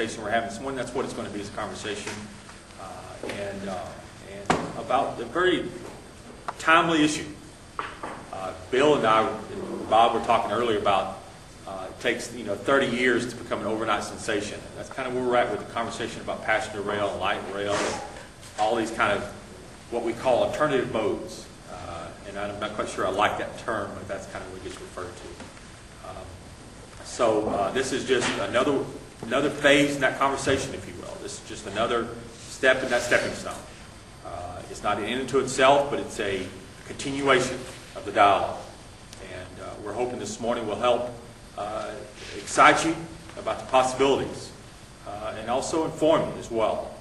conversation we're having this morning. That's what it's going to be, is a conversation and about the very timely issue. Bill and I, and Bob were talking earlier about it takes 30 years to become an overnight sensation. That's kind of where we're at with the conversation about passenger rail and light rail and all these kind of what we call alternative modes. And I'm not quite sure I like that term, but that's kind of what it gets referred to. So this is just another phase in that conversation, if you will. This is just another step in that stepping stone. It's not an end to itself, but it's a continuation of the dialogue. And we're hoping this morning will help excite you about the possibilities and also inform you as well.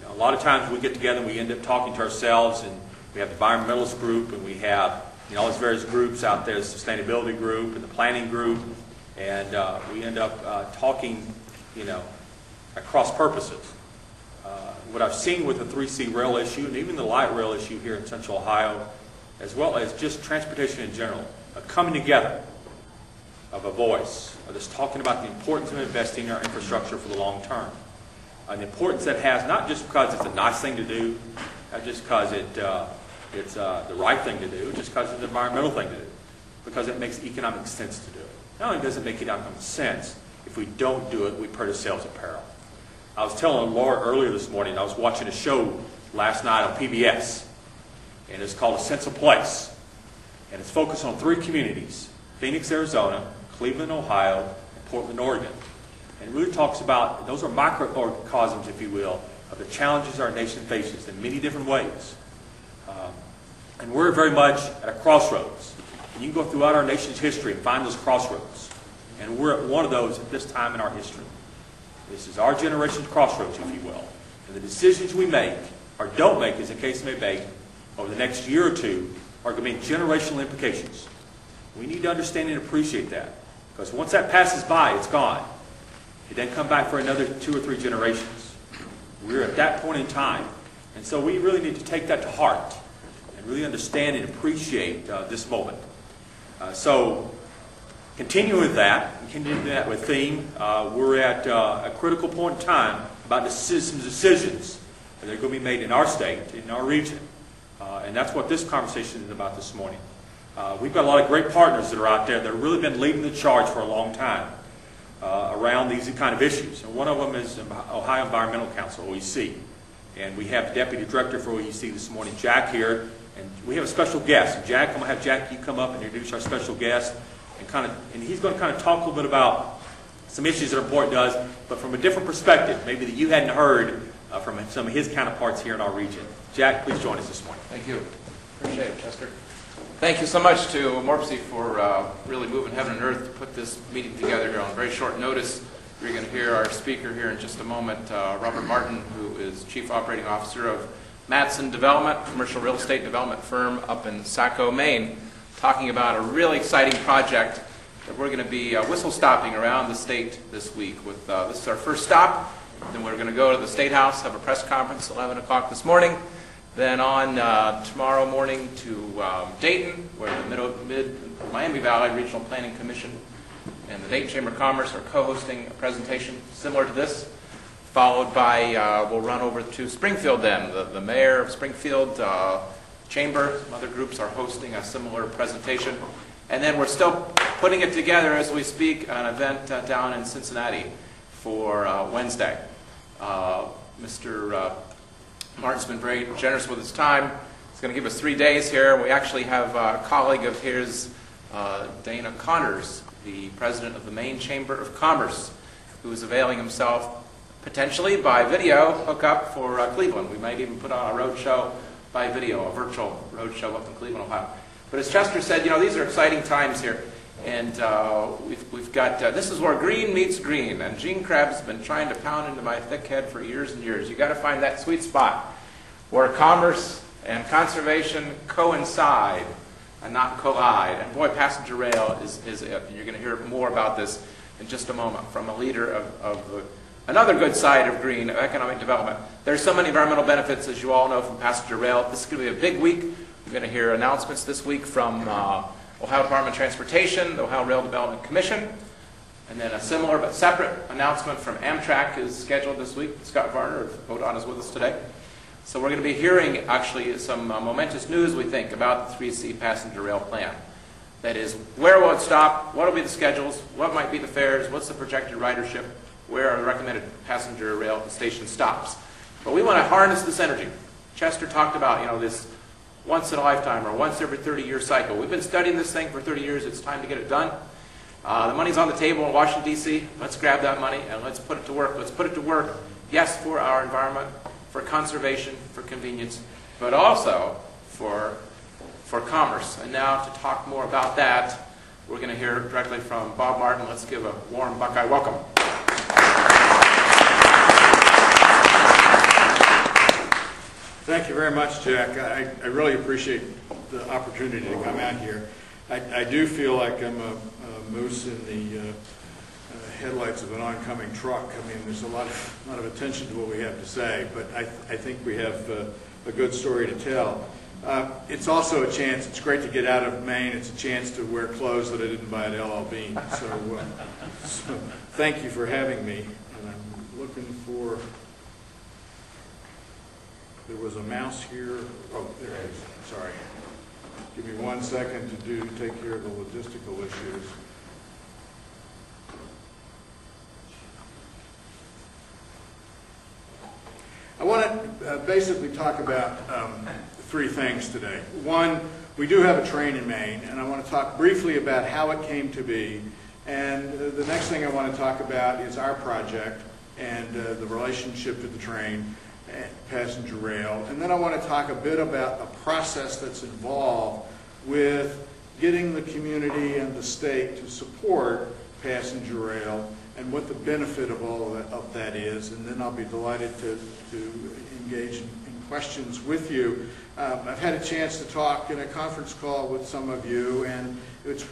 A lot of times we get together and we end up talking to ourselves, and we have the environmentalist group, and we have all these various groups out there, the sustainability group and the planning group, and we end up talking, at cross purposes. What I've seen with the 3C rail issue and even the light rail issue here in Central Ohio, as well as just transportation in general, a coming together of a voice, of this talking about the importance of investing in our infrastructure for the long term. And the importance that has, not just because it's a nice thing to do, not just because it's the right thing to do, just because it's an environmental thing to do, because it makes economic sense to do it. Not only does it make economic sense, if we don't do it, we put ourselves at peril. I was telling Laura earlier this morning, I was watching a show last night on PBS, and it's called A Sense of Place. And it's focused on 3 communities: Phoenix, Arizona, Cleveland, Ohio, and Portland, Oregon. And it really talks about, those are microcosms, if you will, of the challenges our nation faces in many different ways. And we're very much at a crossroads. And you can go throughout our nation's history and find those crossroads. And we're at one of those at this time in our history. This is our generation's crossroads, if you will. And the decisions we make, or don't make, as the case may be, over the next year or two, are going to be generational implications. We need to understand and appreciate that. Because once that passes by, it's gone. It doesn't come back for another 2 or 3 generations. We're at that point in time. And so we really need to take that to heart and really understand and appreciate this moment. So continuing with that, with theme, we're at a critical point in time about some decisions that are going to be made in our state, in our region. And that's what this conversation is about this morning. We've got a lot of great partners that are out there that have really been leading the charge for a long time around these kind of issues. And one of them is Ohio Environmental Council, OEC. And we have the Deputy Director for OEC this morning, Jack, here. And we have a special guest. And Jack, I'm going to have Jack, you come up and introduce our special guest. And he's going to kind of talk a little bit about some issues that are important to us, but from a different perspective, maybe that you hadn't heard from some of his counterparts here in our region. Jack, please join us this morning. Thank you. Appreciate it, Chester. Thank you so much to MORPC for really moving heaven and earth to put this meeting together here on very short notice. You're going to hear our speaker here in just a moment, Robert Martin, who is Chief Operating Officer of Matson Development, commercial real estate development firm up in Saco, Maine, talking about a really exciting project that we're going to be whistle stopping around the state this week. This is our first stop. Then we're going to go to the State House, have a press conference at 11 o'clock this morning. Then on tomorrow morning to Dayton, where the Mid-Miami Valley Regional Planning Commission and the Dayton Chamber of Commerce are co-hosting a presentation similar to this, followed by, we'll run over to Springfield then. The mayor of Springfield, Chamber, some other groups are hosting a similar presentation. And then we're still putting it together as we speak, an event down in Cincinnati for Wednesday. Mr. Martin's been very generous with his time. He's going to give us 3 days here. We actually have a colleague of his, Dana Connors, the president of the Maine Chamber of Commerce, who is availing himself potentially by video hookup for Cleveland. We might even put on a road show by video, a virtual road show up in Cleveland, Ohio. But as Chester said, these are exciting times here. And we've got, this is where green meets green. And Gene Krebs has been trying to pound into my thick head for years and years. You've got to find that sweet spot where commerce and conservation coincide and not collide. And boy, passenger rail is it. And you're going to hear more about this in just a moment from a leader of another good side of green, economic development. There's so many environmental benefits, as you all know, from passenger rail. This is going to be a big week. We're going to hear announcements this week from Ohio Department of Transportation, the Ohio Rail Development Commission, And then a similar but separate announcement from Amtrak is scheduled this week. Scott Varner of ODOT is with us today. So we're going to be hearing actually some momentous news, we think, about the 3C passenger rail plan. That is, where will it stop? What will be the schedules? What might be the fares? What's the projected ridership? Where are the recommended passenger rail station stops? But we want to harness this energy. Chester talked about, this once in a lifetime or once every 30-year cycle. We've been studying this thing for 30 years. It's time to get it done. The money's on the table in Washington, D.C. Let's grab that money and let's put it to work. Let's put it to work, yes, for our environment, for conservation, for convenience, but also for commerce. And now to talk more about that, we're going to hear directly from Bob Martin. Let's give a warm Buckeye welcome. Thank you very much, Jack. I really appreciate the opportunity to come out here. I do feel like I'm a moose in the headlights of an oncoming truck. I mean, there's a lot of attention to what we have to say, but I think we have a good story to tell. It's also a chance. It's great to get out of Maine. It's a chance to wear clothes that I didn't buy at LL Bean. So thank you for having me. And I'm looking for. There was a mouse here. Oh, there it is. Sorry. Give me 1 second to take care of the logistical issues. I want to basically talk about 3 things today. One, we do have a train in Maine, and I want to talk briefly about how it came to be. And the next thing I want to talk about is our project and the relationship to the train and passenger rail. And then I want to talk a bit about the process that's involved with getting the community and the state to support passenger rail and what the benefit of all of that is. And then I'll be delighted to engage in questions with you. I've had a chance to talk in a conference call with some of you, and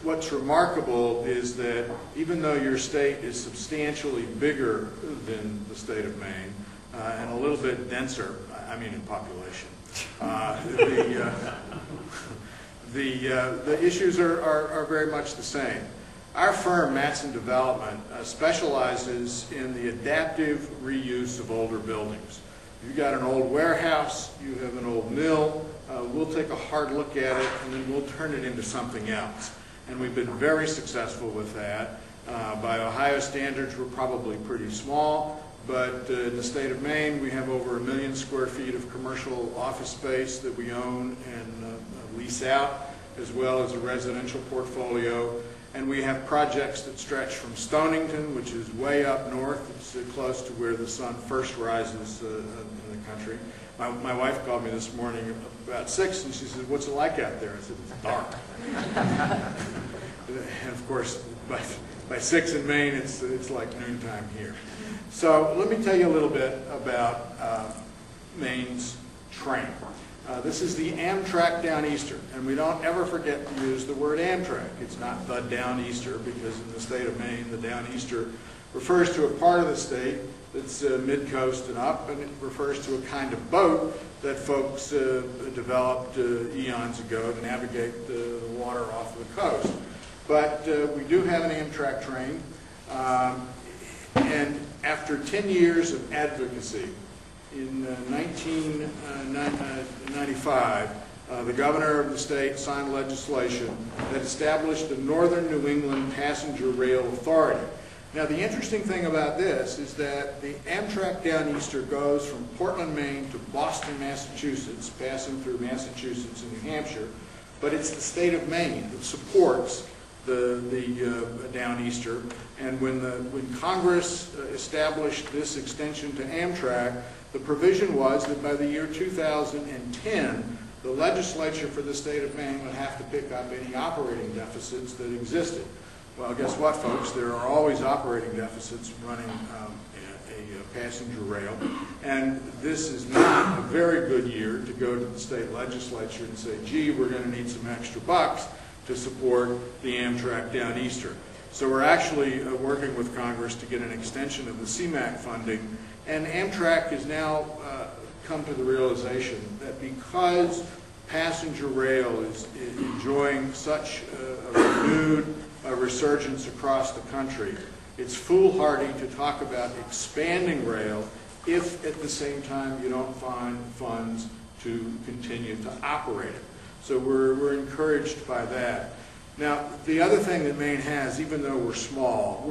what's remarkable is that even though your state is substantially bigger than the state of Maine, and a little bit denser, I mean in population, the issues are very much the same. Our firm, Matson Development, specializes in the adaptive reuse of older buildings. You've got an old warehouse, you have an old mill, we'll take a hard look at it and then we'll turn it into something else. And we've been very successful with that. By Ohio standards, we're probably pretty small, but in the state of Maine, we have over 1 million square feet of commercial office space that we own and lease out, as well as a residential portfolio. And we have projects that stretch from Stonington, which is way up north. It's close to where the sun first rises in the country. My wife called me this morning about 6, and she said, "What's it like out there?" I said, "It's dark." And of course, by 6 in Maine, it's like noontime here. So let me tell you a little bit about Maine's train. This is the Amtrak Downeaster, and we don't ever forget to use the word Amtrak. It's not the Downeaster, because in the state of Maine, the Downeaster refers to a part of the state that's mid-coast and up, and it refers to a kind of boat that folks developed eons ago to navigate the water off the coast. But we do have an Amtrak train, and after 10 years of advocacy, in 1995, the governor of the state signed legislation that established the Northern New England Passenger Rail Authority. Now, the interesting thing about this is that the Amtrak Downeaster goes from Portland, Maine to Boston, Massachusetts, passing through Massachusetts and New Hampshire, but it's the state of Maine that supports the Downeaster. And when Congress established this extension to Amtrak, the provision was that by the year 2010, the legislature for the state of Maine would have to pick up any operating deficits that existed. Well, guess what, folks? There are always operating deficits running a passenger rail, and this is not a very good year to go to the state legislature and say, gee, we're going to need some extra bucks to support the Amtrak Downeaster. So we're actually working with Congress to get an extension of the CMAQ funding. And Amtrak has now come to the realization that because passenger rail is enjoying such a renewed resurgence across the country, It's foolhardy to talk about expanding rail if at the same time you don't find funds to continue to operate it. So we're encouraged by that. Now, the other thing that Maine has, even though we're small,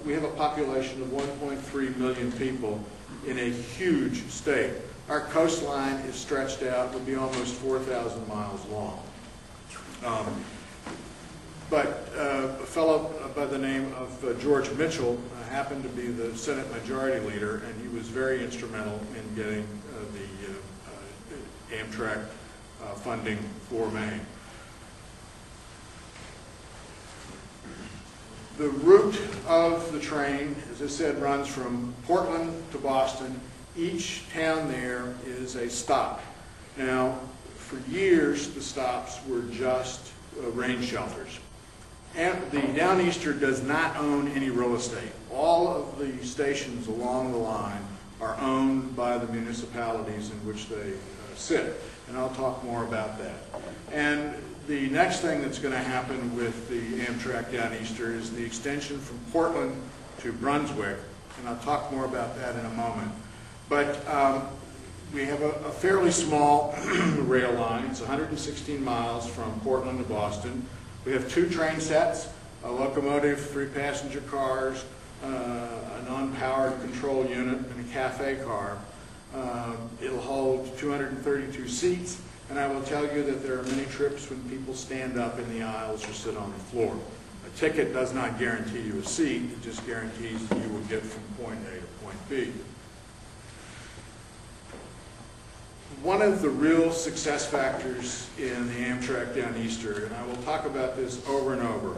we have a population of 1.3 million people in a huge state. Our coastline is stretched out, would be almost 4,000 miles long. But a fellow by the name of George Mitchell happened to be the Senate Majority Leader, and he was very instrumental in getting the Amtrak funding for Maine. The route of the train, as I said, runs from Portland to Boston. Each town there is a stop. Now, for years, the stops were just rain shelters. And the Downeaster does not own any real estate. All of the stations along the line are owned by the municipalities in which they sit. And I'll talk more about that. And the next thing that's going to happen with the Amtrak Downeaster is the extension from Portland to Brunswick, and I'll talk more about that in a moment. But we have a fairly small rail line. It's 116 miles from Portland to Boston. We have 2 train sets, a locomotive, 3 passenger cars, an unpowered control unit, and a cafe car. It'll hold 232 seats. And I will tell you that there are many trips when people stand up in the aisles or sit on the floor. A ticket does not guarantee you a seat, it just guarantees that you will get from point A to point B. One of the real success factors in the Amtrak Downeaster, and I will talk about this over and over,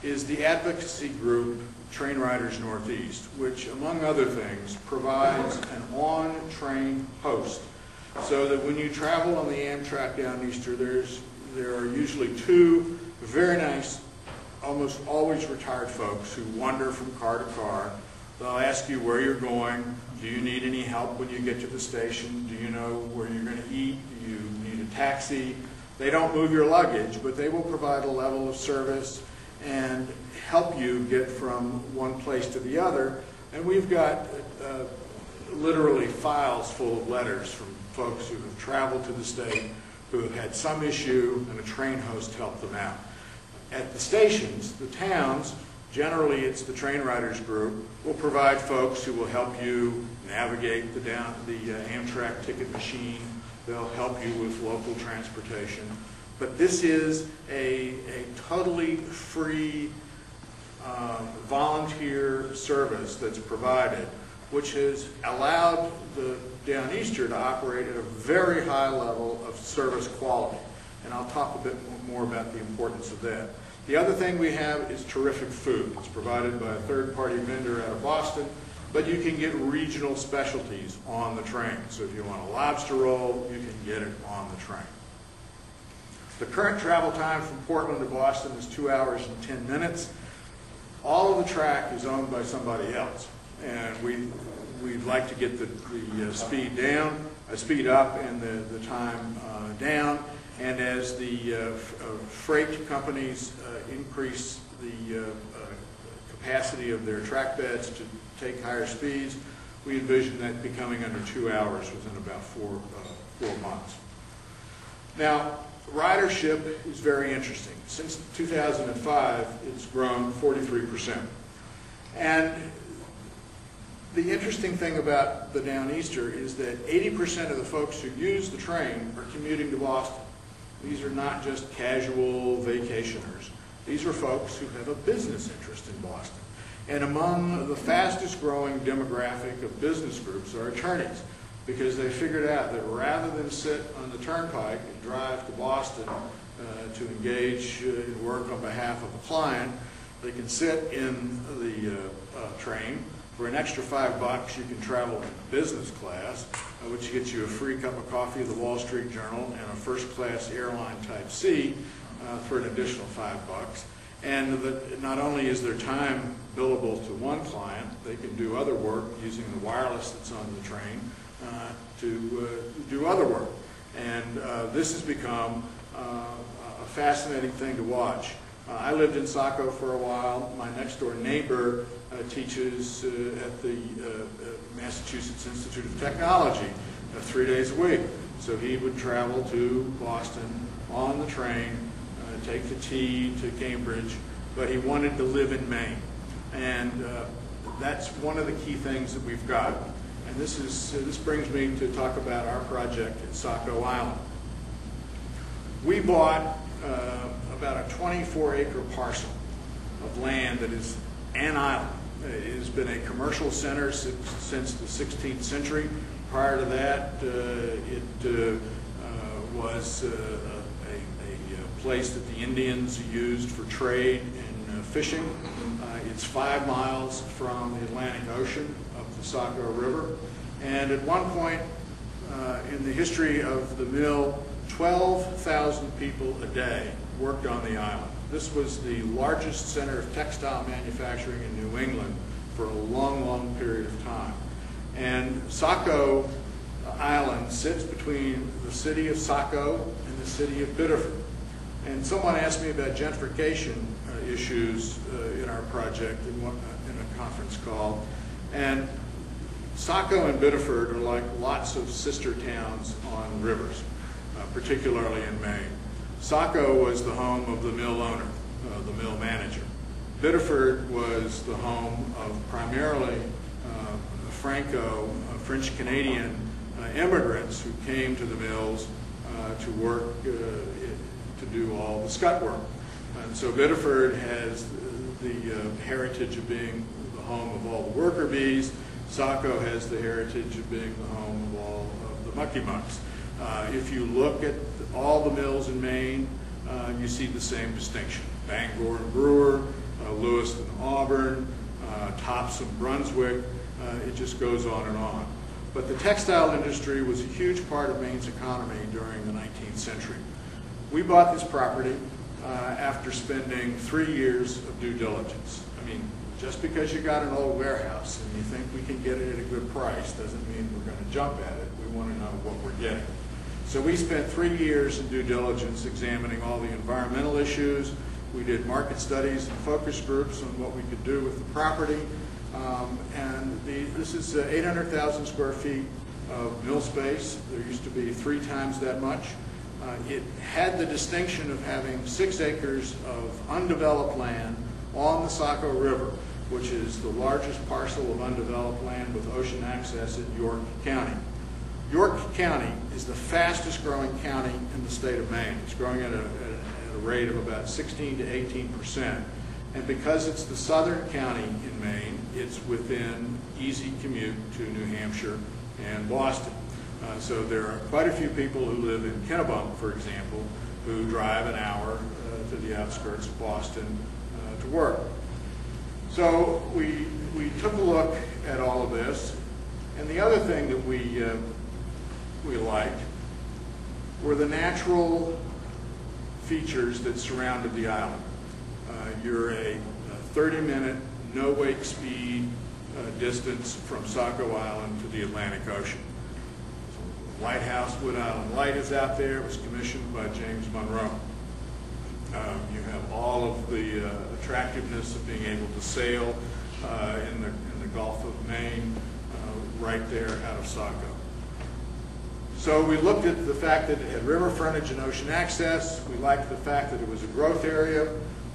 is the advocacy group Train Riders Northeast, which, among other things, provides an on-train host. So that when you travel on the Amtrak Downeaster, there are usually 2 very nice, almost always retired folks who wander from car to car. They'll ask you where you're going. Do you need any help when you get to the station? Do you know where you're going to eat? Do you need a taxi? They don't move your luggage, but they will provide a level of service and help you get from one place to the other. And we've got literally files full of letters from folks who have traveled to the state, who have had some issue, and a train host helped them out. At the stations, the towns, generally it's the Train Riders group, will provide folks who will help you navigate the Amtrak ticket machine. They'll help you with local transportation. But this is a totally free volunteer service that's provided, which has allowed the Downeaster to operate at a very high level of service quality. And I'll talk a bit more about the importance of that. The other thing we have is terrific food. It's provided by a third-party vendor out of Boston, but you can get regional specialties on the train. So if you want a lobster roll, you can get it on the train. The current travel time from Portland to Boston is 2 hours and 10 minutes. All of the track is owned by somebody else. And we'd like to get the speed up and the time down. And as the freight companies increase the capacity of their track beds to take higher speeds, we envision that becoming under 2 hours within about four months. Now, ridership is very interesting. Since 2005, it's grown 43%. And the interesting thing about the Downeaster is that 80% of the folks who use the train are commuting to Boston. These are not just casual vacationers. These are folks who have a business interest in Boston. And among the fastest growing demographic of business groups are attorneys, because they figured out that rather than sit on the turnpike and drive to Boston to engage in work on behalf of a client, they can sit in the train. For an extra $5, you can travel in business class, which gets you a free cup of coffee of the Wall Street Journal and a first-class airline type C for an additional $5. And not only is their time billable to one client, they can do other work using the wireless that's on the train to do other work. And this has become a fascinating thing to watch. I lived in Saco for a while. My next door neighbor teaches at the Massachusetts Institute of Technology 3 days a week. So he would travel to Boston on the train, take the T to Cambridge, but he wanted to live in Maine. And that's one of the key things that we've got. And this brings me to talk about our project at Saco Island. We bought about a 24-acre parcel of land that is an island. It has been a commercial center since the 16th century. Prior to that, it was a place that the Indians used for trade and fishing. It's 5 miles from the Atlantic Ocean up the Saco River. And at one point in the history of the mill, 12,000 people a day worked on the island. This was the largest center of textile manufacturing in New England for a long, long period of time. And Saco Island sits between the city of Saco and the city of Biddeford. And someone asked me about gentrification issues in our project in a conference call. And Saco and Biddeford are like lots of sister towns on rivers, particularly in Maine. Saco was the home of the mill owner, the mill manager. Biddeford was the home of primarily French-Canadian immigrants who came to the mills to work, to do all the scut work. And so Biddeford has the heritage of being the home of all the worker bees. Saco has the heritage of being the home of all of the mucky mucks. If you look at all the mills in Maine, you see the same distinction. Bangor and Brewer, Lewis and Auburn, Topsom, Brunswick, it just goes on and on. But the textile industry was a huge part of Maine's economy during the 19th century. We bought this property after spending 3 years of due diligence. I mean, just because you got an old warehouse and you think we can get it at a good price doesn't mean we're going to jump at it. We want to know what we're getting. So we spent 3 years in due diligence examining all the environmental issues. We did market studies and focus groups on what we could do with the property. This is 800,000 square feet of mill space. There used to be 3 times that much. It had the distinction of having 6 acres of undeveloped land on the Saco River, which is the largest parcel of undeveloped land with ocean access in York County. York County is the fastest growing county in the state of Maine. It's growing at a rate of about 16 to 18%. And because it's the southern county in Maine, it's within easy commute to New Hampshire and Boston. So there are quite a few people who live in Kennebunk, for example, who drive an hour to the outskirts of Boston to work. So we took a look at all of this, and the other thing that we liked were the natural features that surrounded the island. You're a 30-minute, no-wake speed distance from Saco Island to the Atlantic Ocean. Lighthouse Wood Island Light is out there. It was commissioned by James Monroe. You have all of the attractiveness of being able to sail in the Gulf of Maine right there out of Saco. So we looked at the fact that it had river frontage and ocean access. We liked the fact that it was a growth area.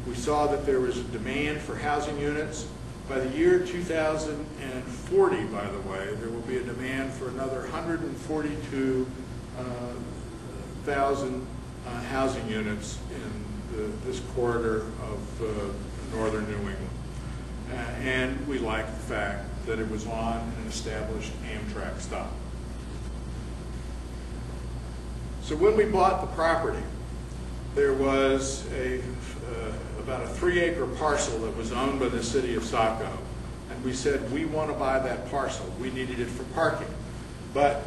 We saw that there was a demand for housing units. By the year 2040, by the way, there will be a demand for another 142,000 housing units in this corridor of northern New England. And we liked the fact that it was on an established Amtrak stop. So when we bought the property, there was about a 3-acre parcel that was owned by the city of Saco. And we said, we want to buy that parcel. We needed it for parking. But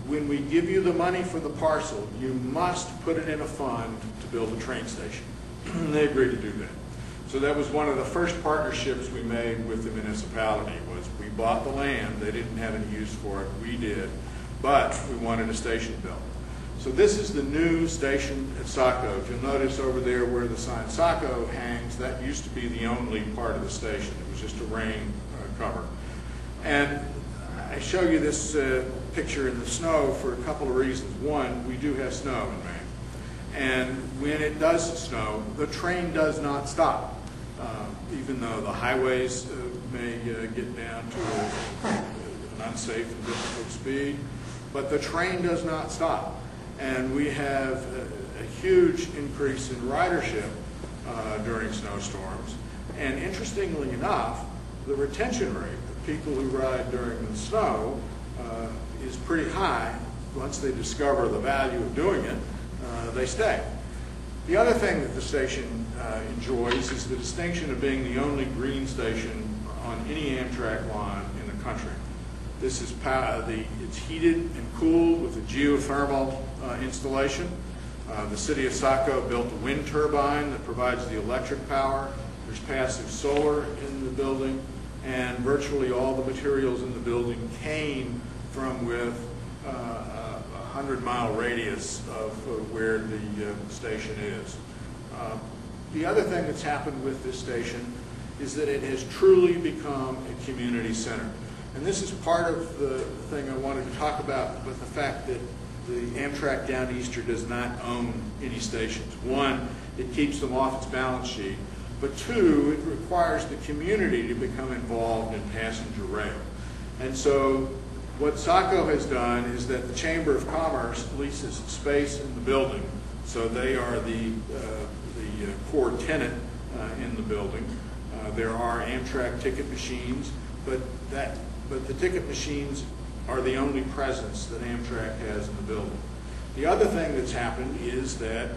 when we give you the money for the parcel, you must put it in a fund to build a train station. And they agreed to do that. So that was one of the first partnerships we made with the municipality, was we bought the land. They didn't have any use for it. We did. But we wanted a station built. So this is the new station at Saco. If you'll notice over there where the sign Saco hangs, that used to be the only part of the station. It was just a rain cover. And I show you this picture in the snow for a couple of reasons. One, we do have snow in Maine. And when it does snow, the train does not stop. Even though the highways may get down to an unsafe and difficult speed, but the train does not stop. And we have a huge increase in ridership during snowstorms. And interestingly enough, the retention rate of people who ride during the snow is pretty high. Once they discover the value of doing it, they stay. The other thing that the station enjoys is the distinction of being the only green station on any Amtrak line in the country. This is it's heated and cooled with a geothermal installation. The city of Saco built a wind turbine that provides the electric power. There's passive solar in the building, and virtually all the materials in the building came from with a 100-mile radius of where the station is. The other thing that's happened with this station is that it has truly become a community center. And this is part of the thing I wanted to talk about with the fact that the Amtrak Downeaster does not own any stations. One, it keeps them off its balance sheet, but two, it requires the community to become involved in passenger rail. And so what Saco has done is that the Chamber of Commerce leases space in the building, so they are the core tenant in the building. There are Amtrak ticket machines, but the ticket machines are the only presence that Amtrak has in the building. The other thing that's happened is that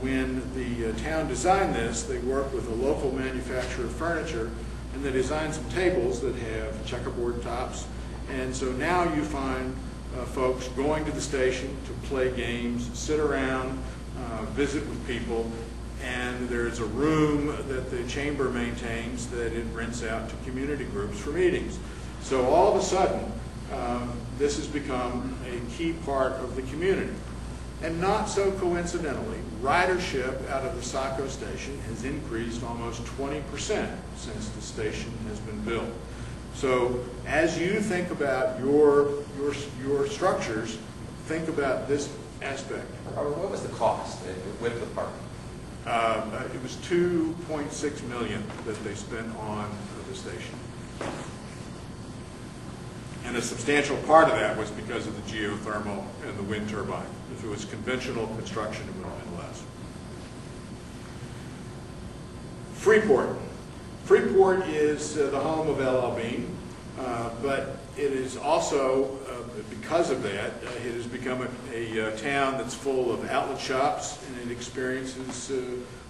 when the town designed this, they worked with a local manufacturer of furniture, and they designed some tables that have checkerboard tops. And so now you find folks going to the station to play games, sit around, visit with people, and there's a room that the chamber maintains that it rents out to community groups for meetings. So all of a sudden, this has become a key part of the community. And not so coincidentally, ridership out of the Saco station has increased almost 20% since the station has been built. So as you think about your structures, think about this aspect. What was the cost with the parking? It was $2.6 million that they spent on the station. And a substantial part of that was because of the geothermal and the wind turbine. If it was conventional construction, it would have been less. Freeport. Freeport is the home of LL Bean, but it is also, because of that, it has become a town that's full of outlet shops, and it experiences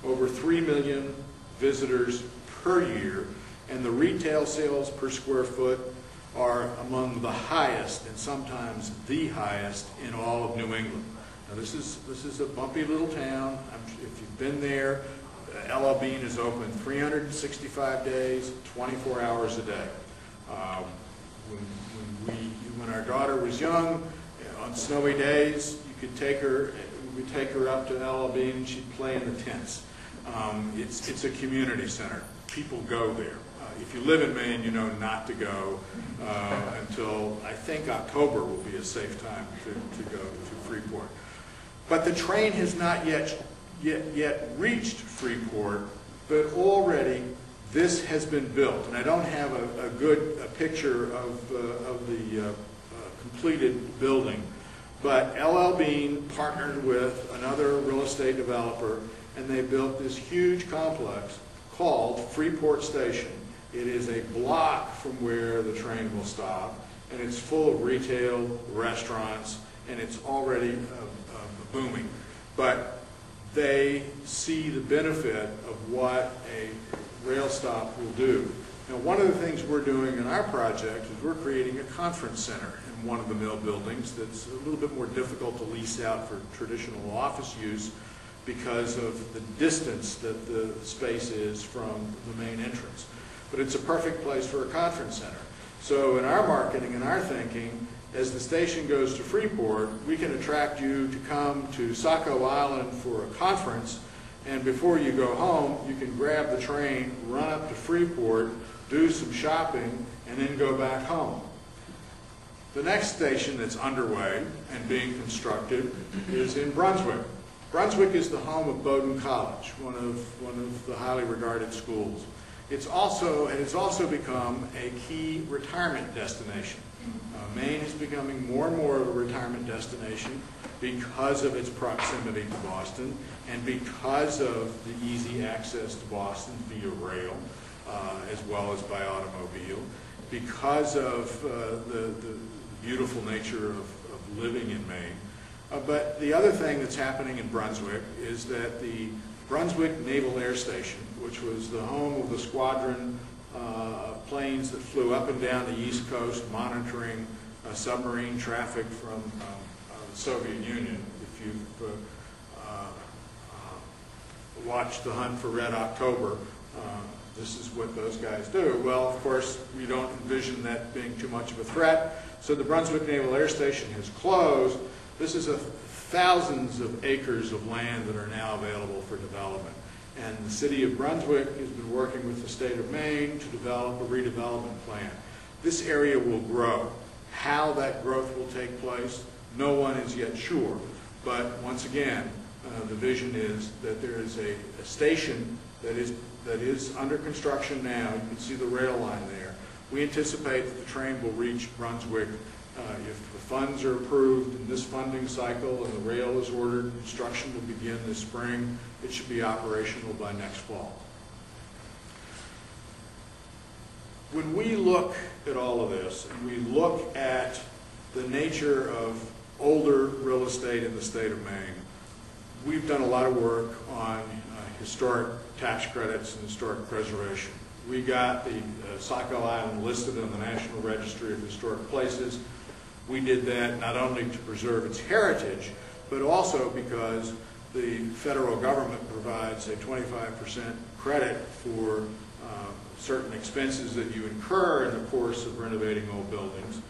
over 3 million visitors per year, and the retail sales per square foot are among the highest, and sometimes the highest, in all of New England. Now this is a bumpy little town. If you've been there, LL Bean is open 365 days, 24 hours a day. When our daughter was young, on snowy days, we'd take her up to LL Bean and she'd play in the tents. It's a community center. People go there. If you live in Maine, you know not to go until, I think, October will be a safe time to go to Freeport. But the train has not yet reached Freeport, but already this has been built. And I don't have a good picture of the completed building, but LL Bean partnered with another real estate developer, and they built this huge complex called Freeport Station. It is a block from where the train will stop, and it's full of retail, restaurants, and it's already booming. But they see the benefit of what a rail stop will do. Now, one of the things we're doing in our project is we're creating a conference center in one of the mill buildings that's a little bit more difficult to lease out for traditional office use because of the distance that the space is from the main entrance. But it's a perfect place for a conference center. So in our marketing and our thinking, as the station goes to Freeport, we can attract you to come to Saco Island for a conference, and before you go home, you can grab the train, run up to Freeport, do some shopping, and then go back home. The next station that's underway and being constructed is in Brunswick. Brunswick is the home of Bowdoin College, one of the highly regarded schools. It's also become a key retirement destination. Maine is becoming more and more of a retirement destination because of its proximity to Boston and because of the easy access to Boston via rail, as well as by automobile, because of the beautiful nature of living in Maine. But the other thing that's happening in Brunswick is that the Brunswick Naval Air Station, which was the home of the squadron of planes that flew up and down the East Coast monitoring submarine traffic from the Soviet Union. If you've watched The Hunt for Red October, this is what those guys do. Well, of course, we don't envision that being too much of a threat, so the Brunswick Naval Air Station has closed. This is thousands of acres of land that are now available for development. And the city of Brunswick has been working with the state of Maine to develop a redevelopment plan. This area will grow. How that growth will take place, no one is yet sure. But once again, the vision is that there is a station that is under construction now. You can see the rail line there. We anticipate that the train will reach Brunswick if the funds are approved in this funding cycle and the rail is ordered. Construction will begin this spring. It should be operational by next fall. When we look at all of this and we look at the nature of older real estate in the state of Maine, we've done a lot of work on historic tax credits and historic preservation. We got the Saco Island listed on the National Registry of Historic Places. We did that not only to preserve its heritage, but also because the federal government provides a 25% credit for certain expenses that you incur in the course of renovating old buildings.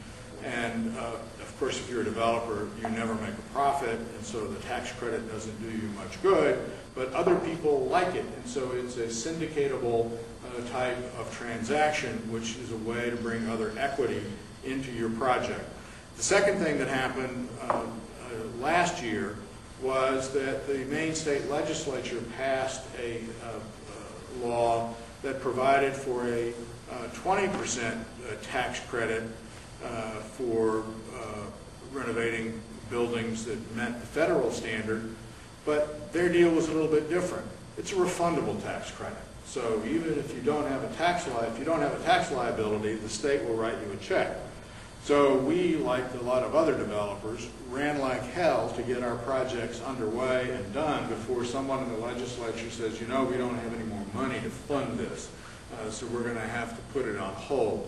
And of course, if you're a developer, you never make a profit, and so the tax credit doesn't do you much good, but other people like it, and so it's a syndicatable type of transaction, which is a way to bring other equity into your project. The second thing that happened last year was that the Maine State Legislature passed a law that provided for a 20% tax credit for renovating buildings that met the federal standard, but their deal was a little bit different. It's a refundable tax credit. So even if you don't have a tax liability, the state will write you a check. So we, like a lot of other developers, ran like hell to get our projects underway and done before someone in the legislature says, you know, we don't have any more money to fund this, so we're going to have to put it on hold.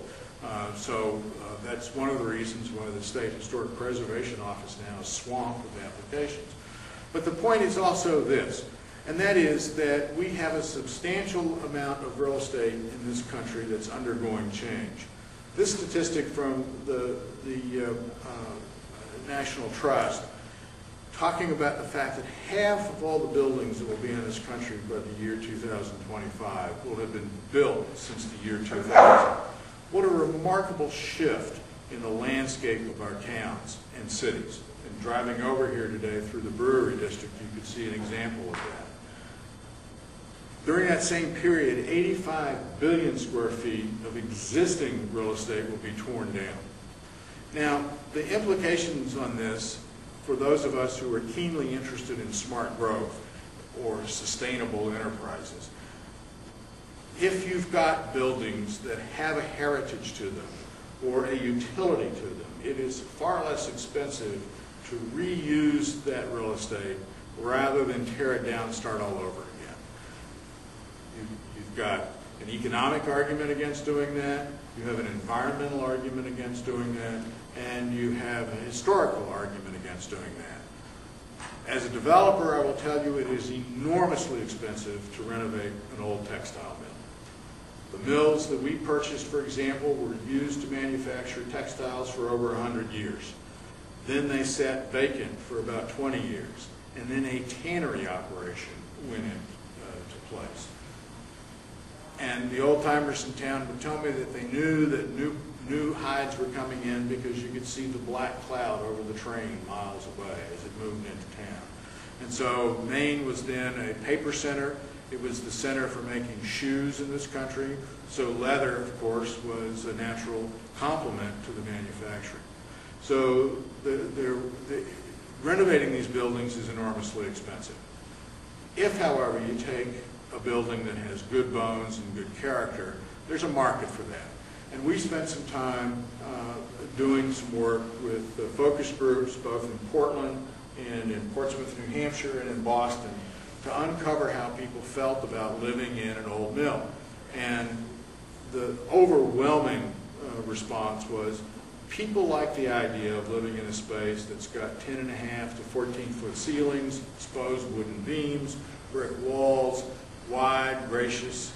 So that's one of the reasons why the State Historic Preservation Office now is swamped with applications. But the point is also this, and that is that we have a substantial amount of real estate in this country that's undergoing change. This statistic from the National Trust, talking about the fact that half of all the buildings that will be in this country by the year 2025 will have been built since the year 2000. What a remarkable shift in the landscape of our towns and cities. And driving over here today through the Brewery District, you could see an example of that. During that same period, 85 billion square feet of existing real estate will be torn down. Now, the implications on this, for those of us who are keenly interested in smart growth or sustainable enterprises, if you've got buildings that have a heritage to them or a utility to them, it is far less expensive to reuse that real estate rather than tear it down and start all over again. You've got an economic argument against doing that, you have an environmental argument against doing that, and you have a historical argument against doing that. As a developer, I will tell you it is enormously expensive to renovate an old textile mill. The mills that we purchased, for example, were used to manufacture textiles for over 100 years. Then they sat vacant for about 20 years, and then a tannery operation went into place. And the old-timers in town would tell me that they knew that new hides were coming in because you could see the black cloud over the train miles away as it moved into town. And so Maine was then a paper center. It was the center for making shoes in this country. So leather, of course, was a natural complement to the manufacturing. So renovating these buildings is enormously expensive. If, however, you take a building that has good bones and good character, there's a market for that. And we spent some time doing some work with focus groups, both in Portland and in Portsmouth, New Hampshire, and in Boston, to uncover how people felt about living in an old mill. And the overwhelming response was people like the idea of living in a space that's got 10.5 to 14-foot ceilings, exposed wooden beams, brick walls, wide, gracious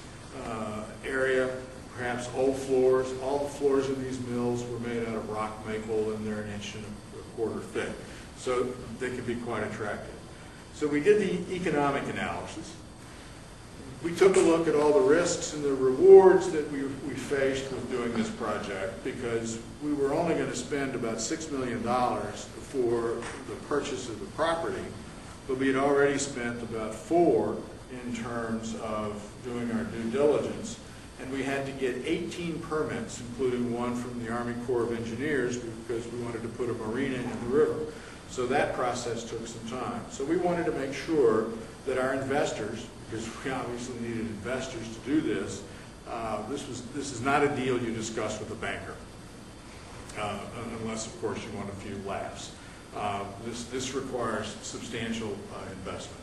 area, perhaps old floors. All the floors in these mills were made out of rock maple, and they're 1.25 inches thick. So they could be quite attractive. So we did the economic analysis. We took a look at all the risks and the rewards that we faced with doing this project, because we were only going to spend about $6 million for the purchase of the property, but we had already spent about $4 million in terms of doing our due diligence. And we had to get 18 permits, including one from the Army Corps of Engineers, because we wanted to put a marina in the river. So that process took some time. So we wanted to make sure that our investors, because we obviously needed investors to do this, this is not a deal you discuss with a banker, unless, of course, you want a few laughs. This requires substantial investment.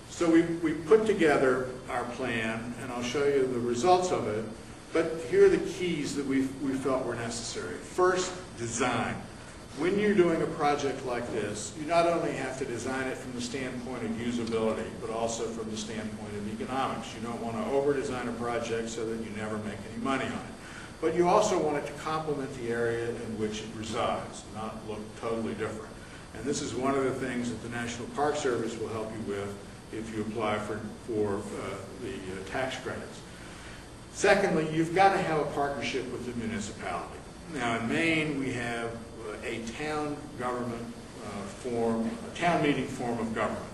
So we put together our plan, and I'll show you the results of it, but here are the keys that we felt were necessary. First, design. When you're doing a project like this, you not only have to design it from the standpoint of usability, but also from the standpoint of economics. You don't want to over-design a project so that you never make any money on it. But you also want it to complement the area in which it resides, not look totally different. And this is one of the things that the National Park Service will help you with if you apply for the tax credits. Secondly, you've got to have a partnership with the municipality. Now in Maine, we have a town government a town meeting form of government.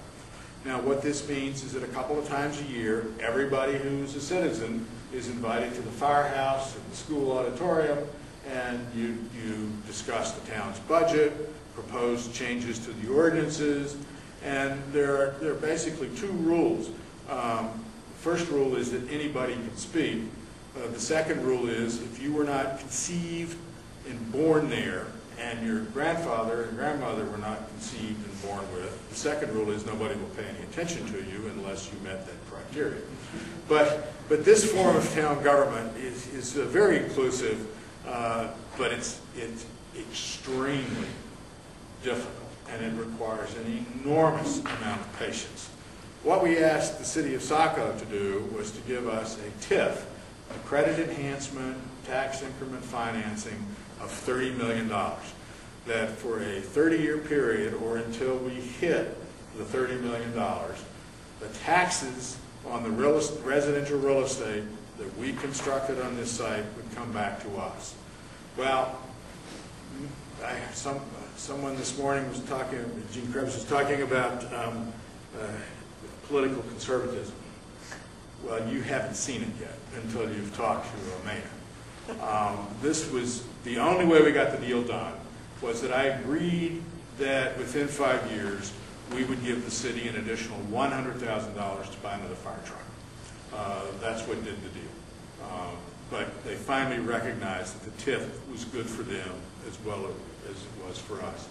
Now what this means is that a couple of times a year, everybody who's a citizen is invited to the firehouse and the school auditorium, and you discuss the town's budget, propose changes to the ordinances, and there are basically two rules. First rule is that anybody can speak. The second rule is if you were not conceived and born there, and your grandfather and grandmother were not conceived and born with, the second rule is nobody will pay any attention to you unless you met that criteria. But this form of town government is very inclusive, but it's extremely difficult, and it requires an enormous amount of patience. What we asked the city of Saco to do was to give us a TIF, a credit enhancement tax increment financing of $30 million, that for a 30-year period, or until we hit the $30 million, the taxes on the residential real estate that we constructed on this site would come back to us. Well, someone this morning was talking, Gene Krebs was talking about political conservatism. Well, you haven't seen it yet until you've talked to a mayor. This was the only way we got the deal done, was that I agreed that within 5 years we would give the city an additional $100,000 to buy another fire truck. That's what did the deal. But they finally recognized that the TIF was good for them as well as it was for us.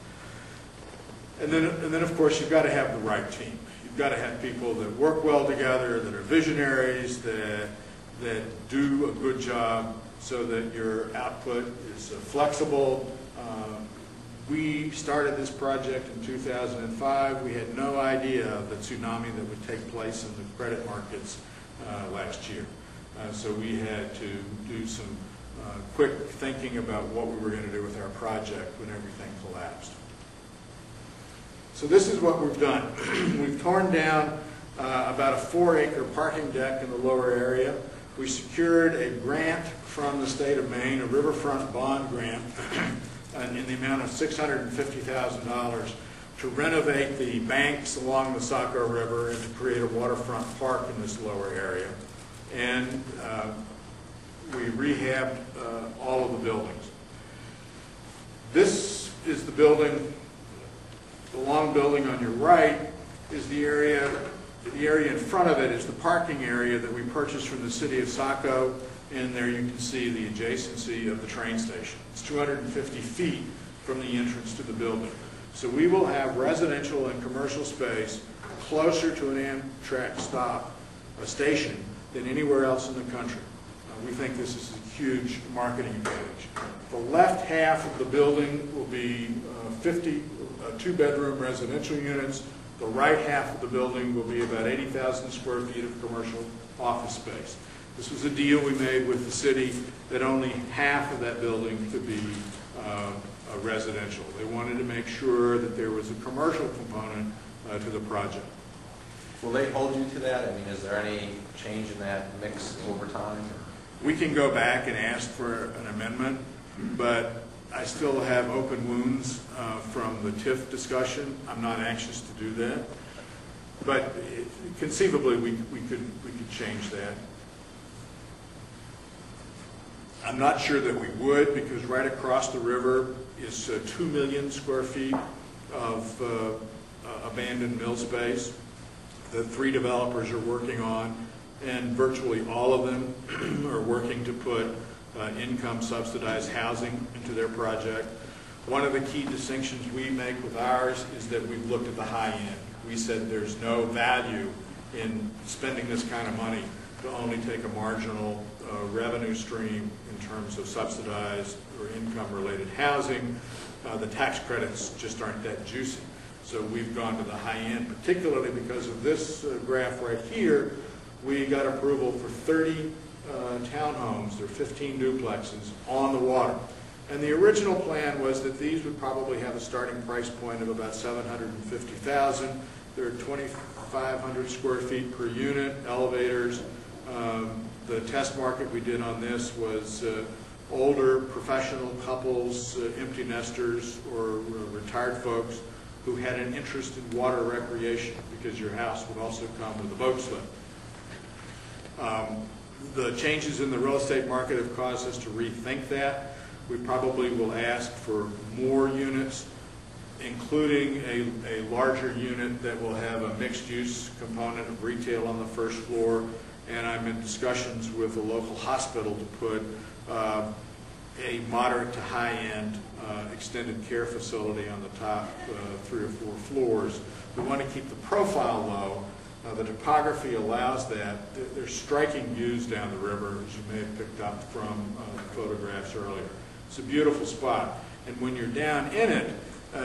And then of course you've got to have the right team. You've got to have people that work well together, that are visionaries, that do a good job so that your output is flexible. We started this project in 2005. We had no idea of the tsunami that would take place in the credit markets last year. So we had to do some quick thinking about what we were going to do with our project when everything collapsed. So this is what we've done. We've torn down about a 4-acre parking deck in the lower area. We secured a grant from the state of Maine, a riverfront bond grant, in the amount of $650,000 to renovate the banks along the Saco River and to create a waterfront park in this lower area. And we rehabbed all of the buildings. This is the building. The long building on your right is the area in front of it is the parking area that we purchased from the city of Saco, and there you can see the adjacency of the train station. It's 250 feet from the entrance to the building. So we will have residential and commercial space closer to an Amtrak stop, a station, than anywhere else in the country. We think this is a huge marketing advantage. The left half of the building will be 50 two-bedroom residential units. The right half of the building will be about 80,000 square feet of commercial office space. This was a deal we made with the city that only half of that building could be residential. They wanted to make sure that there was a commercial component to the project. Will they hold you to that? I mean, is there any change in that mix over time? We can go back and ask for an amendment, but I still have open wounds from the TIF discussion. I'm not anxious to do that, but conceivably we could change that. I'm not sure that we would, because right across the river is 2 million square feet of abandoned mill space that 3 developers are working on, and virtually all of them are working to put income subsidized housing into their project. One of the key distinctions we make with ours is that we've looked at the high end. We said there's no value in spending this kind of money to only take a marginal revenue stream in terms of subsidized or income-related housing. The tax credits just aren't that juicy. So we've gone to the high end, particularly because of this graph right here. We got approval for 30 townhomes. There are 15 duplexes on the water. And the original plan was that these would probably have a starting price point of about $750,000. There are 2,500 square feet per unit, elevators. The test market we did on this was older professional couples, empty nesters, or retired folks who had an interest in water recreation, because your house would also come with a boat slip. The changes in the real estate market have caused us to rethink that. We probably will ask for more units, including a larger unit that will have a mixed-use component of retail on the first floor. And I'm in discussions with a local hospital to put a moderate to high-end extended care facility on the top 3 or 4 floors. We want to keep the profile low. The topography allows that. There's striking views down the river, as you may have picked up from photographs earlier. It's a beautiful spot. And when you're down in it,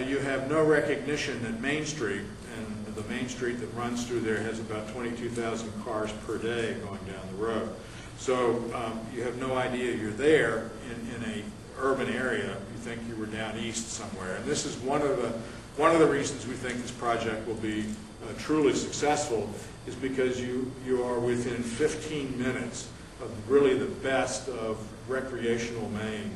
you have no recognition that Main Street, and the Main Street that runs through there has about 22,000 cars per day going down the road. So you have no idea you're there in a urban area. You think you were down east somewhere. And this is one of the reasons we think this project will be truly successful, is because you are within 15 minutes of really the best of recreational Maine,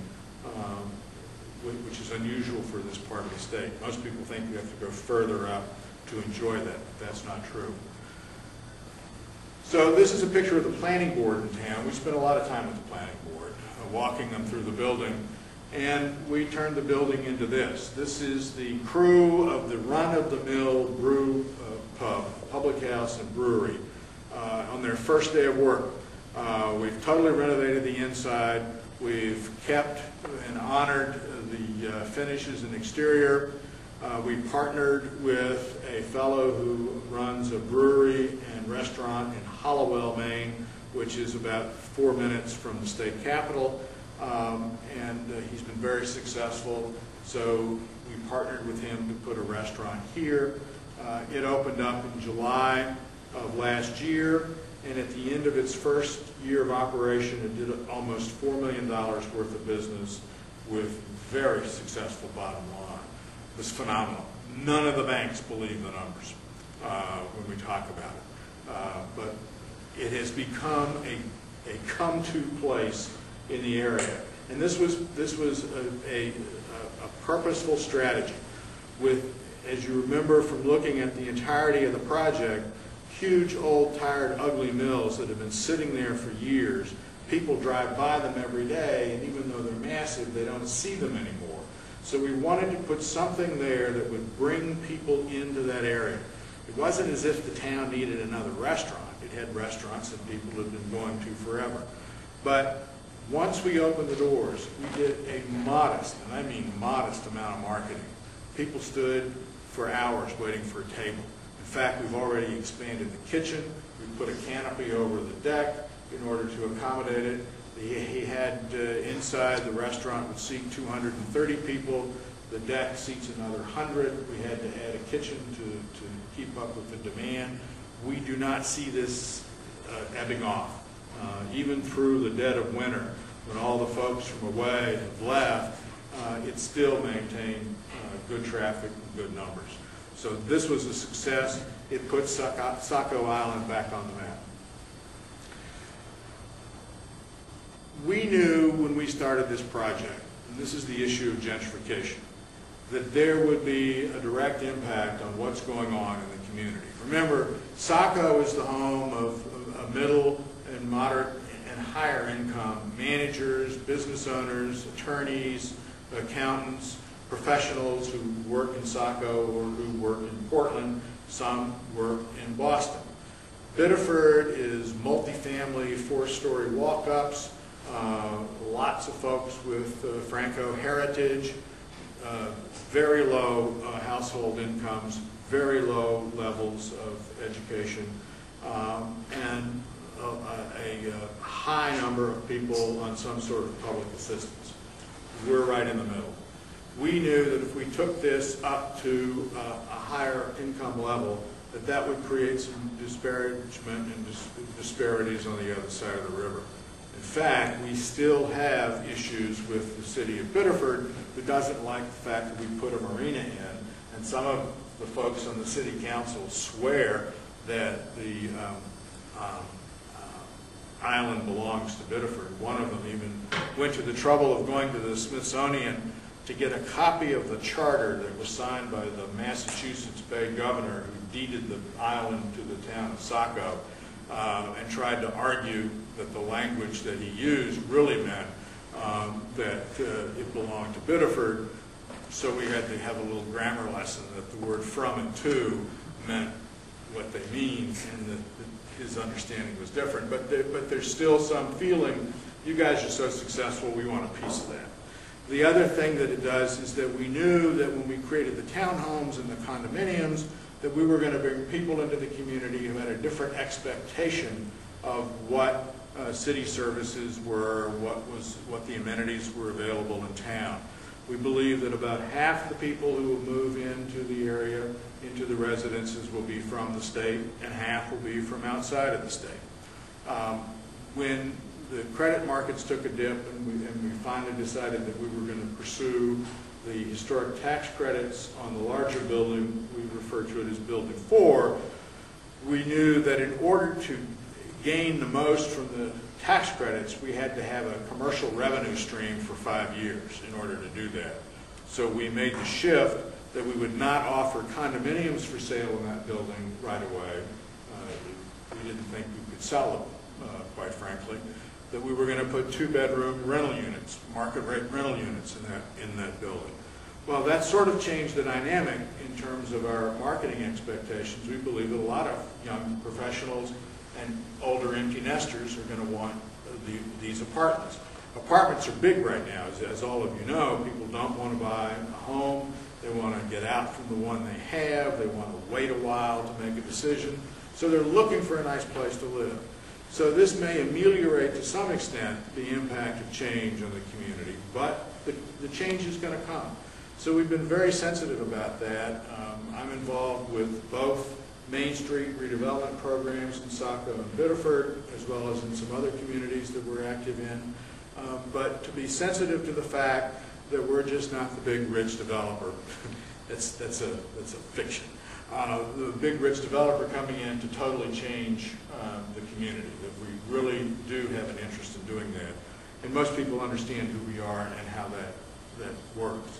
which is unusual for this part of the state. Most people think you have to go further up to enjoy that. That's not true. So this is a picture of the planning board in town. We spent a lot of time with the planning board, walking them through the building, and we turned the building into this. This is the crew of the run-of-the-mill brew pub, public house and brewery, on their first day of work. We've totally renovated the inside. We've kept and honored the finishes and exterior. We partnered with a fellow who runs a brewery and restaurant in Hallowell, Maine, which is about 4 minutes from the state capitol, and he's been very successful. So we partnered with him to put a restaurant here. It opened up in July of last year, and at the end of its first year of operation, it did almost $4 million worth of business with very successful bottom line. It was phenomenal. None of the banks believe the numbers when we talk about it. But it has become a come-to place in the area. And this was a purposeful strategy with, as you remember from looking at the entirety of the project, huge old tired ugly mills that have been sitting there for years. People drive by them every day, and even though they're massive, they don't see them anymore. So we wanted to put something there that would bring people into that area. It wasn't as if the town needed another restaurant. It had restaurants that people had been going to forever. But once we opened the doors, we did a modest, and I mean modest, amount of marketing. People stood for hours waiting for a table. In fact, we've already expanded the kitchen. We put a canopy over the deck in order to accommodate it. He had inside the restaurant would seat 230 people. The deck seats another 100. We had to add a kitchen to keep up with the demand. We do not see this ebbing off. Even through the dead of winter, when all the folks from away have left, it still maintained good traffic and good numbers. So this was a success. It put Saco Island back on the map. We knew when we started this project, and this is the issue of gentrification, that there would be a direct impact on what's going on in the community. Remember, Saco is the home of a middle and moderate and higher income managers, business owners, attorneys, accountants, professionals who work in Saco or who work in Portland. Some work in Boston. Biddeford is multifamily, 4-story walk-ups, lots of folks with Franco heritage, very low household incomes, very low levels of education, and a high number of people on some sort of public assistance. We're right in the middle. We knew that if we took this up to a higher income level, that would create some disparagement and disparities on the other side of the river. In fact, we still have issues with the city of Biddeford who doesn't like the fact that we put a marina in, and some of the folks on the city council swear that the island belongs to Biddeford. One of them even went to the trouble of going to the Smithsonian to get a copy of the charter that was signed by the Massachusetts Bay governor who deeded the island to the town of Saco, and tried to argue that the language that he used really meant that it belonged to Biddeford. So we had to have a little grammar lesson that the word from and to meant what they mean, and that his understanding was different. But there's still some feeling, you guys are so successful, we want a piece of that. The other thing that it does is that we knew that when we created the townhomes and the condominiums, that we were going to bring people into the community who had a different expectation of what city services were, what the amenities were available in town. We believe that about half the people who will move into the area, into the residences, will be from the state, and half will be from outside of the state. When the credit markets took a dip and we finally decided that we were going to pursue the historic tax credits on the larger building, we refer to it as Building 4, we knew that in order to gain the most from the tax credits, we had to have a commercial revenue stream for 5 years in order to do that. So we made the shift that we would not offer condominiums for sale in that building right away. We didn't think we could sell them, quite frankly. That we were going to put 2-bedroom rental units, market rate rental units in that building. Well, that sort of changed the dynamic in terms of our marketing expectations. We believe that a lot of young professionals and older empty nesters are going to want these apartments. Apartments are big right now, as all of you know. People don't want to buy a home. They want to get out from the one they have. They want to wait a while to make a decision. So they're looking for a nice place to live. So this may ameliorate to some extent the impact of change on the community, but the change is going to come. So we've been very sensitive about that. I'm involved with both Main Street redevelopment programs in Saco and Biddeford, as well as in some other communities that we're active in. But to be sensitive to the fact that we're just not the big rich developer. that's a fiction. The big rich developer coming in to totally change the community, that we really do have an interest in doing that. And most people understand who we are and how that works.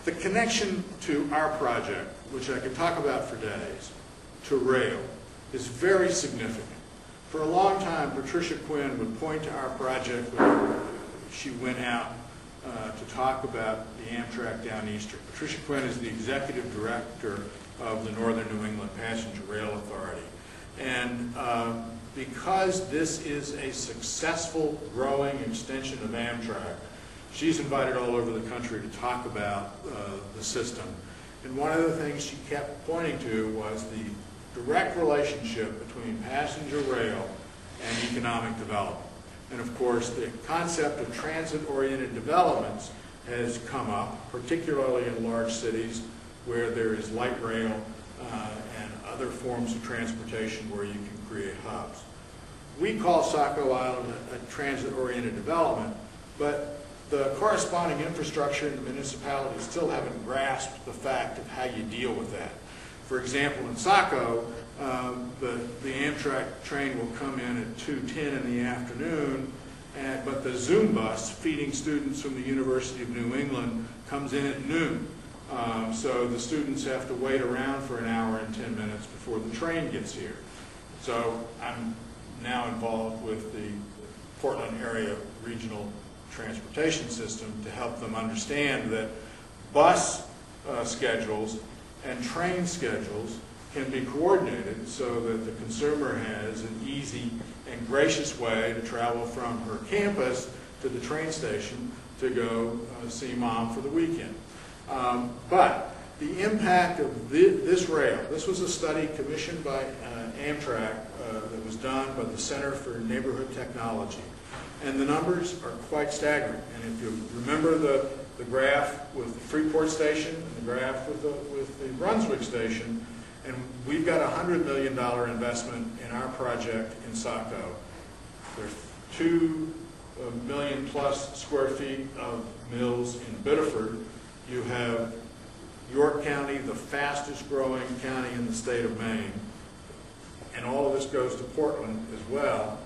The connection to our project, which I could talk about for days, to rail, is very significant. For a long time, Patricia Quinn would point to our project when she went out to talk about the Amtrak Down Eastern. Patricia Quinn is the executive director of the Northern New England Passenger Rail Authority. And because this is a successful, growing extension of Amtrak, she's invited all over the country to talk about the system. And one of the things she kept pointing to was the direct relationship between passenger rail and economic development. And of course, the concept of transit-oriented developments has come up, particularly in large cities where there is light rail and other forms of transportation where you can create hubs. We call Saco Island a transit-oriented development, but the corresponding infrastructure in the municipalities still haven't grasped the fact of how you deal with that. For example, in Saco, the Amtrak train will come in at 2:10 in the afternoon, but the Zoom bus feeding students from the University of New England comes in at noon. So the students have to wait around for an hour and 10 minutes before the train gets here. So I'm now involved with the Portland area regional transportation system to help them understand that bus schedules and train schedules can be coordinated so that the consumer has an easy and gracious way to travel from her campus to the train station to go see mom for the weekend. But the impact of this rail, this was a study commissioned by Amtrak that was done by the Center for Neighborhood Technology. And the numbers are quite staggering. And if you remember the graph with the Freeport station and the graph with the Brunswick station, and we've got a $100 million investment in our project in Saco. There's 2 million plus square feet of mills in Biddeford. You have York County, the fastest growing county in the state of Maine. And all of this goes to Portland as well.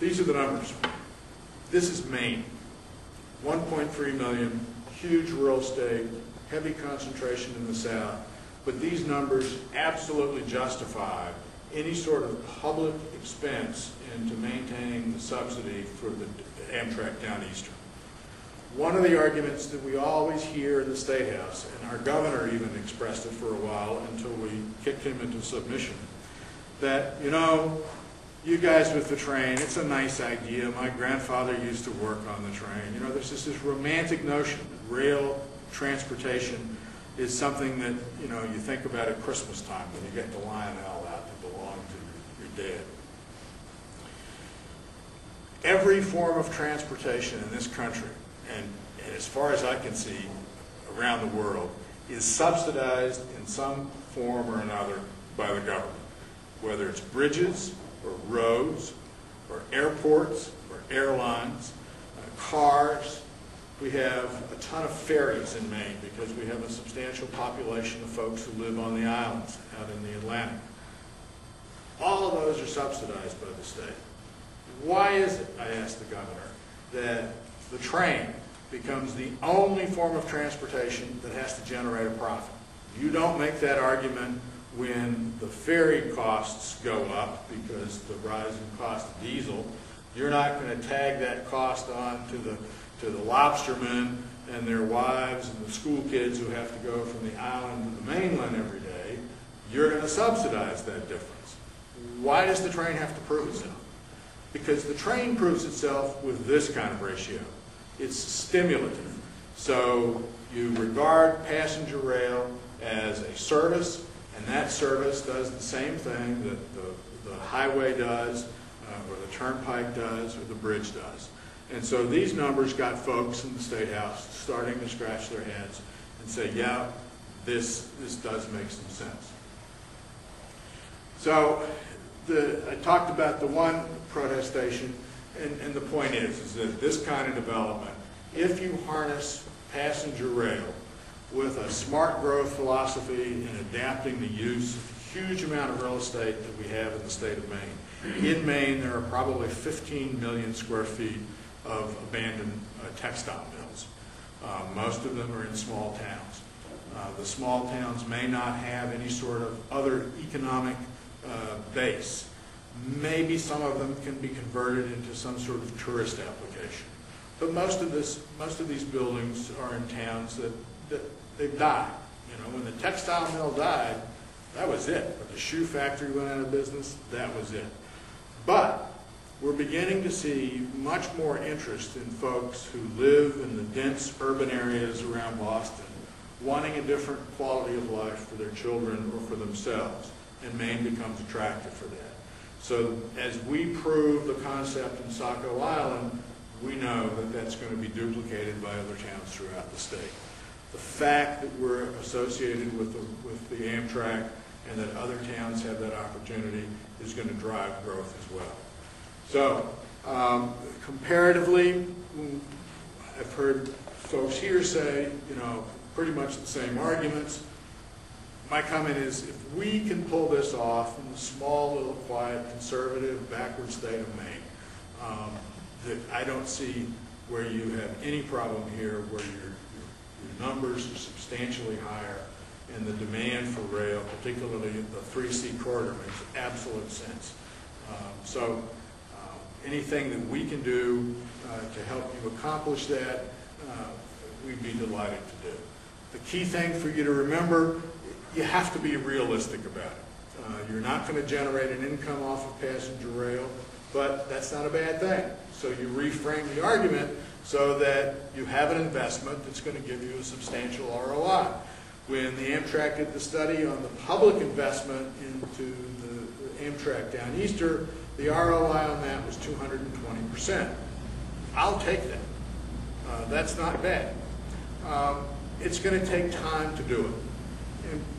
These are the numbers. This is Maine. 1.3 million, huge rural state, heavy concentration in the south. But these numbers absolutely justify any sort of public expense into maintaining the subsidy for the Amtrak Down Eastern. One of the arguments that we always hear in the State House, and our governor even expressed it for a while until we kicked him into submission, that, you know, you guys with the train, it's a nice idea. My grandfather used to work on the train. You know, there's just this romantic notion that rail transportation is something that, you know, you think about at Christmas time when you get the Lionel out that belonged to your dad. Every form of transportation in this country, and as far as I can see around the world, is subsidized in some form or another by the government, whether it's bridges or roads or airports or airlines, cars. We have a ton of ferries in Maine because we have a substantial population of folks who live on the islands out in the Atlantic. All of those are subsidized by the state. Why is it, I asked the governor, that the train becomes the only form of transportation that has to generate a profit? You don't make that argument when the ferry costs go up because the rising cost of diesel. You're not going to tag that cost on to the lobstermen and their wives and the school kids who have to go from the island to the mainland every day. You're going to subsidize that difference. Why does the train have to prove itself? Because the train proves itself with this kind of ratio. It's stimulative. So you regard passenger rail as a service, and that service does the same thing that the highway does, or the turnpike does, or the bridge does. And so these numbers got folks in the State House starting to scratch their heads and say, yeah, this does make some sense. So I talked about the one protestation, and the point is that this kind of development, if you harness passenger rail with a smart growth philosophy and adapting the use of the huge amount of real estate that we have in the state of Maine. In Maine, there are probably 15 million square feet of abandoned textile mills. Most of them are in small towns. The small towns may not have any sort of other economic base. Maybe some of them can be converted into some sort of tourist application. But most of these buildings are in towns that they've died. You know, when the textile mill died, that was it. When the shoe factory went out of business, that was it. But we're beginning to see much more interest in folks who live in the dense urban areas around Boston, wanting a different quality of life for their children or for themselves, and Maine becomes attractive for that. So as we prove the concept in Saco Island, we know that that's going to be duplicated by other towns throughout the state. The fact that we're associated with the Amtrak and that other towns have that opportunity is going to drive growth as well. So comparatively, I've heard folks here say, you know, pretty much the same arguments. My comment is, if we can pull this off in the small, little, quiet, conservative, backward state of Maine, that I don't see where you have any problem here where your numbers are substantially higher and the demand for rail, particularly the 3C corridor, makes absolute sense. Anything that we can do to help you accomplish that, we'd be delighted to do. The key thing for you to remember, you have to be realistic about it. You're not going to generate an income off of passenger rail, but that's not a bad thing. So you reframe the argument so that you have an investment that's going to give you a substantial ROI. When the Amtrak did the study on the public investment into the Amtrak Down Easter, the ROI on that was 220%. I'll take that. That's not bad. It's going to take time to do it.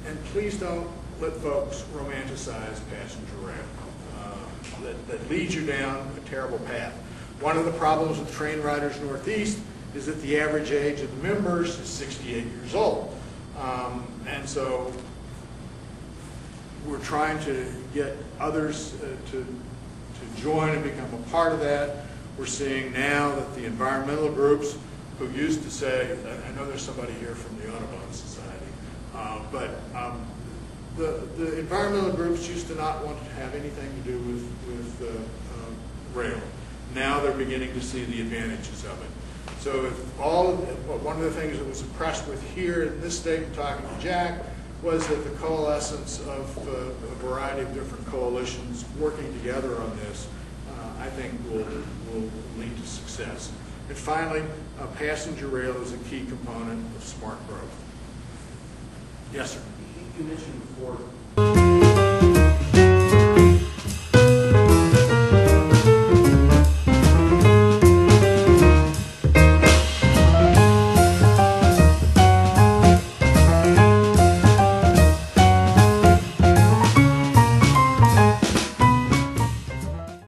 And please don't let folks romanticize passenger rail. That leads you down a terrible path. One of the problems with Train Riders Northeast is that the average age of the members is 68 years old. And so we're trying to get others to join and become a part of that. We're seeing now that the environmental groups who used to say, I know there's somebody here from the Audubon Society, but the environmental groups used to not want to have anything to do with rail. Now they're beginning to see the advantages of it. So if one of the things that was impressed with here in this state, talking to Jack, was that the coalescence of a variety of different coalitions working together on this, I think will lead to success. And finally, passenger rail is a key component of smart growth. Yes, sir. You mentioned before